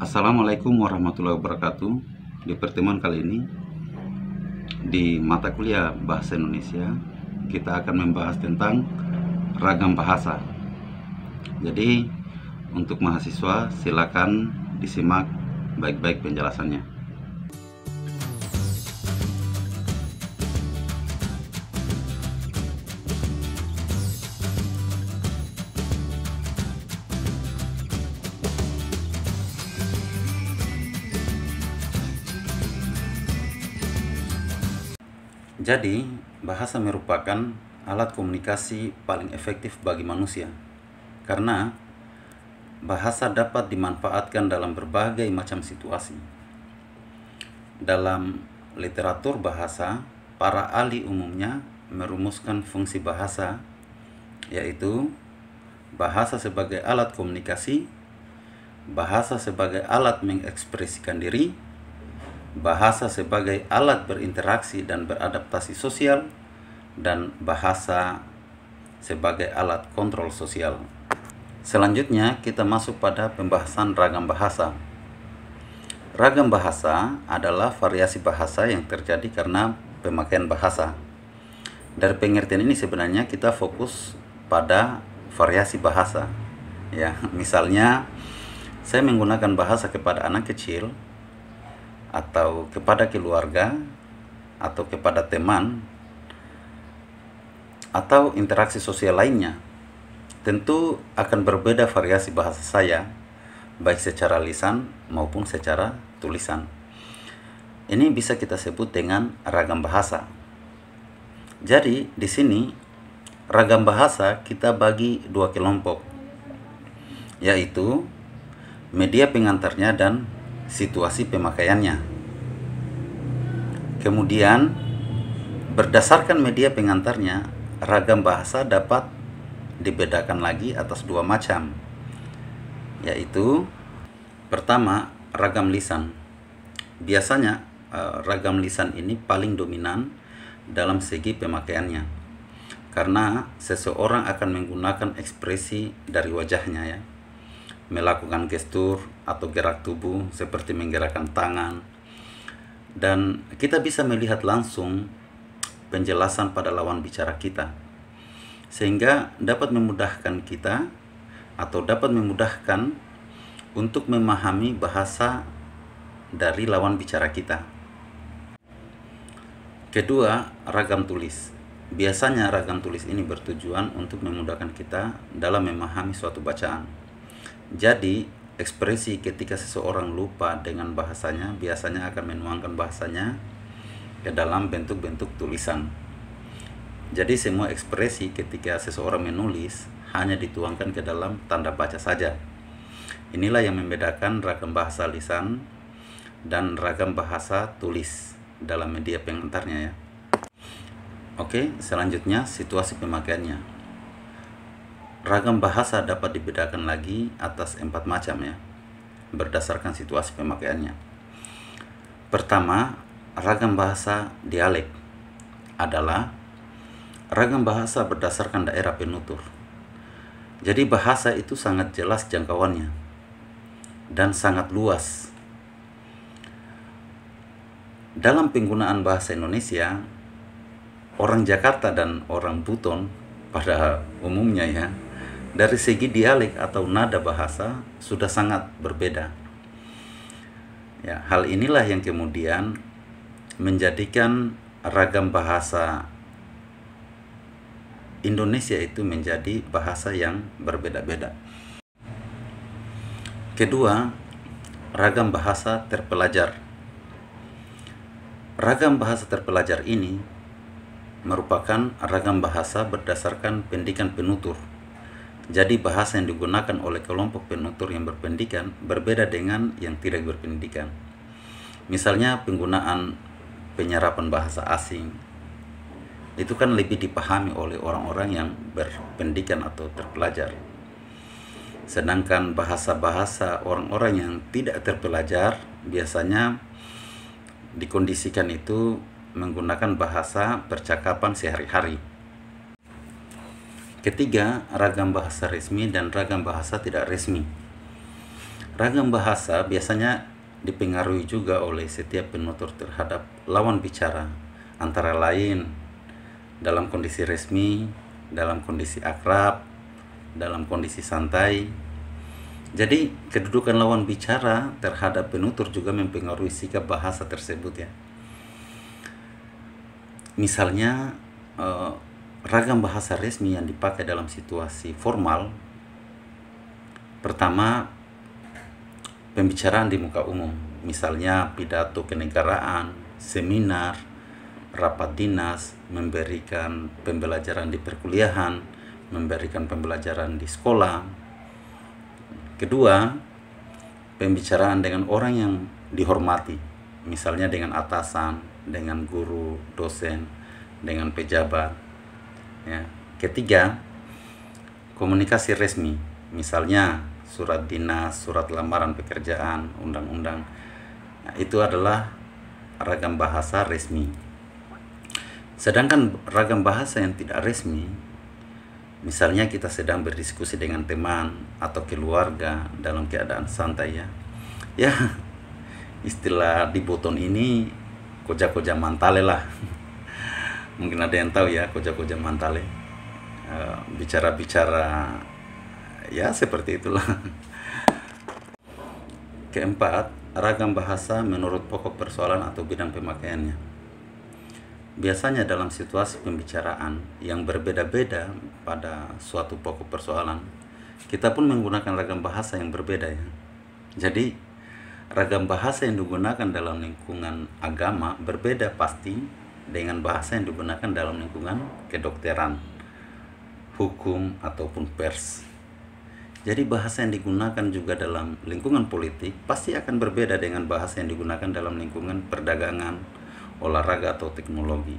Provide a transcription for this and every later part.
Assalamualaikum warahmatullahi wabarakatuh. Di pertemuan kali ini, di mata kuliah Bahasa Indonesia, kita akan membahas tentang ragam bahasa. Jadi, untuk mahasiswa, silakan disimak baik-baik penjelasannya. Jadi, bahasa merupakan alat komunikasi paling efektif bagi manusia, karena bahasa dapat dimanfaatkan dalam berbagai macam situasi. Dalam literatur bahasa, para ahli umumnya merumuskan fungsi bahasa, yaitu bahasa sebagai alat komunikasi, bahasa sebagai alat mengekspresikan diri, bahasa sebagai alat berinteraksi dan beradaptasi sosial, dan bahasa sebagai alat kontrol sosial. Selanjutnya kita masuk pada pembahasan ragam bahasa. Ragam bahasa adalah variasi bahasa yang terjadi karena pemakaian bahasa. Dari pengertian ini sebenarnya kita fokus pada variasi bahasa. Ya, misalnya saya menggunakan bahasa kepada anak kecil, atau kepada keluarga, atau kepada teman, atau interaksi sosial lainnya. Tentu akan berbeda variasi bahasa saya, baik secara lisan maupun secara tulisan. Ini bisa kita sebut dengan ragam bahasa. Jadi di sini ragam bahasa kita bagi dua kelompok, yaitu media pengantarnya dan situasi pemakaiannya. Kemudian, berdasarkan media pengantarnya, ragam bahasa dapat dibedakan lagi atas dua macam, yaitu pertama, ragam lisan. Biasanya ragam lisan ini paling dominan dalam segi pemakaiannya, karena seseorang akan menggunakan ekspresi dari wajahnya, ya, melakukan gestur atau gerak tubuh seperti menggerakkan tangan, dan kita bisa melihat langsung penjelasan pada lawan bicara kita, sehingga dapat memudahkan kita atau dapat memudahkan untuk memahami bahasa dari lawan bicara kita. Kedua, ragam tulis. Biasanya ragam tulis ini bertujuan untuk memudahkan kita dalam memahami suatu bacaan. Jadi, ekspresi ketika seseorang lupa dengan bahasanya biasanya akan menuangkan bahasanya ke dalam bentuk-bentuk tulisan. Jadi, semua ekspresi ketika seseorang menulis hanya dituangkan ke dalam tanda baca saja. Inilah yang membedakan ragam bahasa lisan dan ragam bahasa tulis dalam media pengantarnya, ya. Oke, selanjutnya situasi pemakaiannya. Ragam bahasa dapat dibedakan lagi atas 4 macam, ya, berdasarkan situasi pemakaiannya. Pertama, ragam bahasa dialek adalah ragam bahasa berdasarkan daerah penutur. Jadi bahasa itu sangat jelas jangkauannya dan sangat luas. Dalam penggunaan bahasa Indonesia, orang Jakarta dan orang Buton pada umumnya, ya, dari segi dialek atau nada bahasa sudah sangat berbeda. Ya, hal inilah yang kemudian menjadikan ragam bahasa Indonesia itu menjadi bahasa yang berbeda-beda. Kedua, ragam bahasa terpelajar. Ragam bahasa terpelajar ini merupakan ragam bahasa berdasarkan pendidikan penutur. Jadi bahasa yang digunakan oleh kelompok penutur yang berpendidikan berbeda dengan yang tidak berpendidikan. Misalnya penggunaan penyerapan bahasa asing, itu kan lebih dipahami oleh orang-orang yang berpendidikan atau terpelajar. Sedangkan bahasa-bahasa orang-orang yang tidak terpelajar biasanya dikondisikan itu menggunakan bahasa percakapan sehari-hari. Ketiga, ragam bahasa resmi dan ragam bahasa tidak resmi. Ragam bahasa biasanya dipengaruhi juga oleh setiap penutur terhadap lawan bicara, antara lain dalam kondisi resmi, dalam kondisi akrab, dalam kondisi santai. Jadi kedudukan lawan bicara terhadap penutur juga mempengaruhi sikap bahasa tersebut ya. Misalnya ragam bahasa resmi yang dipakai dalam situasi formal, pertama, pembicaraan di muka umum, misalnya pidato kenegaraan, seminar, rapat dinas, memberikan pembelajaran di perkuliahan, memberikan pembelajaran di sekolah. Kedua, pembicaraan dengan orang yang dihormati, misalnya dengan atasan, dengan guru, dosen, dengan pejabat. Ya. Ketiga, komunikasi resmi, misalnya surat dinas, surat lamaran pekerjaan, undang-undang. Nah, itu adalah ragam bahasa resmi. Sedangkan ragam bahasa yang tidak resmi, misalnya kita sedang berdiskusi dengan teman atau keluarga dalam keadaan santai ya. Ya, istilah di Boton ini koja-koja mantale lah. Mungkin ada yang tahu ya koja-koja mantale. Bicara-bicara ya seperti itulah. Keempat, ragam bahasa menurut pokok persoalan atau bidang pemakaiannya. Biasanya dalam situasi pembicaraan yang berbeda-beda pada suatu pokok persoalan, kita pun menggunakan ragam bahasa yang berbeda ya. Jadi, ragam bahasa yang digunakan dalam lingkungan agama berbeda pasti dengan bahasa yang digunakan dalam lingkungan kedokteran, hukum, ataupun pers. Jadi bahasa yang digunakan juga dalam lingkungan politik pasti akan berbeda dengan bahasa yang digunakan dalam lingkungan perdagangan, olahraga, atau teknologi.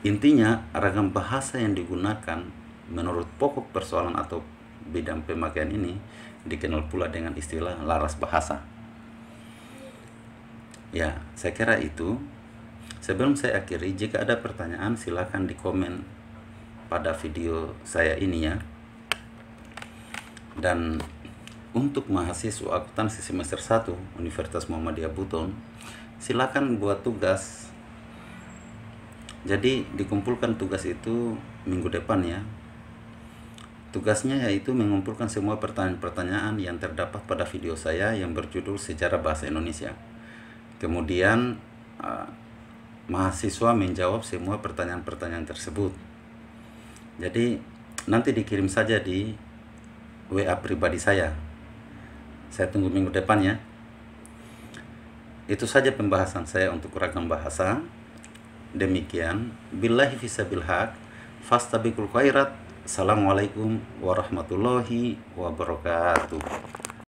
Intinya, ragam bahasa yang digunakan menurut pokok persoalan atau bidang pemakaian ini dikenal pula dengan istilah laras bahasa. Ya, saya kira itu. Sebelum saya akhiri, jika ada pertanyaan silakan di komen pada video saya ini ya. Dan untuk mahasiswa akuntansi semester 1 Universitas Muhammadiyah Buton, silakan buat tugas. Jadi dikumpulkan tugas itu minggu depan ya. Tugasnya yaitu mengumpulkan semua pertanyaan-pertanyaan yang terdapat pada video saya yang berjudul Sejarah Bahasa Indonesia. Kemudian mahasiswa menjawab semua pertanyaan-pertanyaan tersebut. Jadi nanti dikirim saja di WA pribadi saya. Saya tunggu minggu depan ya. Itu saja pembahasan saya untuk ragam bahasa. Demikian. Billahi fisabil haq. Fastabiqul khairat. Assalamualaikum warahmatullahi wabarakatuh.